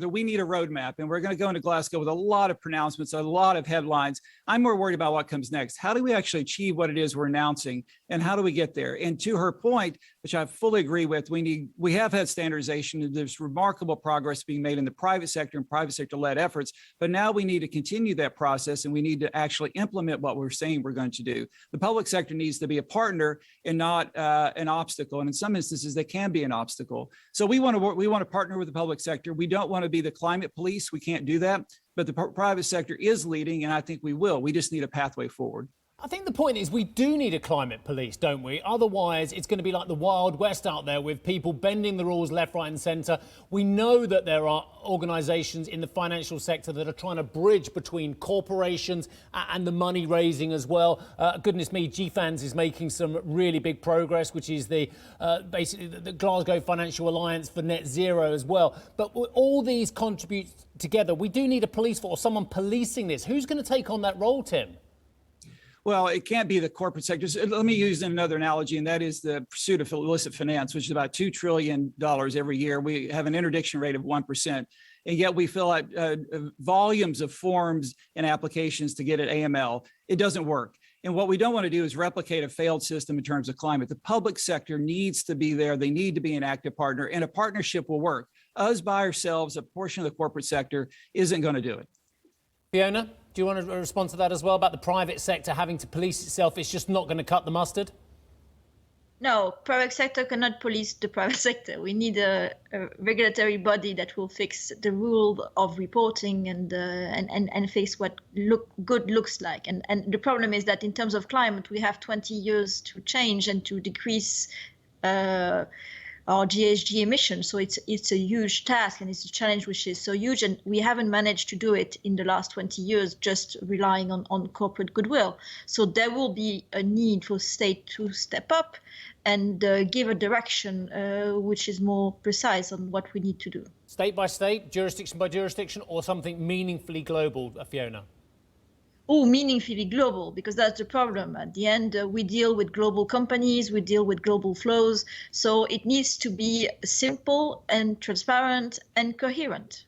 We need a roadmap, and we're going to go into Glasgow with a lot of pronouncements, a lot of headlines. I'm more worried about what comes next. How do we actually achieve what it is we're announcing, and how do we get there? And to her point, which I fully agree with, we have had standardization. There's remarkable progress being made in the private sector and private sector-led efforts, but now we need to continue that process, and we need to actually implement what we're saying we're going to do. The public sector needs to be a partner and not an obstacle, and in some instances, they can be an obstacle. So we want to partner with the public sector. We don't want to be the climate police. We can't do that, but the private sector is leading, and I think we will. We just need a pathway forward. I think the point is we do need a climate police, don't we? Otherwise, it's going to be like the Wild West out there with people bending the rules left, right and centre. We know that there are organisations in the financial sector that are trying to bridge between corporations and the money raising as well. Goodness me, GFANZ is making some really big progress, which is basically the Glasgow Financial Alliance for Net Zero as well. But all these contribute together. We do need a police force, someone policing this. Who's going to take on that role, Tim? Well, it can't be the corporate sector. Let me use another analogy, and that is the pursuit of illicit finance, which is about $2 trillion every year. We have an interdiction rate of 1%, and yet we fill out volumes of forms and applications to get at AML. It doesn't work. And what we don't want to do is replicate a failed system in terms of climate. The public sector needs to be there. They need to be an active partner, and a partnership will work. Us by ourselves, a portion of the corporate sector, isn't going to do it. Fiona, do you want to respond to that as well about the private sector having to police itself? It's just not going to cut the mustard? No, private sector cannot police the private sector. We need a regulatory body that will fix the rule of reporting and fix what good looks like. And the problem is that in terms of climate, we have 20 years to change and to decrease our GHG emissions. So it's a huge task, and it's a challenge which is so huge, and we haven't managed to do it in the last 20 years just relying on corporate goodwill. So there will be a need for state to step up and give a direction which is more precise on what we need to do. State by state, jurisdiction by jurisdiction, or something meaningfully global, Fiona? Oh, meaningfully global, because that's the problem. At the end, we deal with global companies, we deal with global flows. So it needs to be simple and transparent and coherent.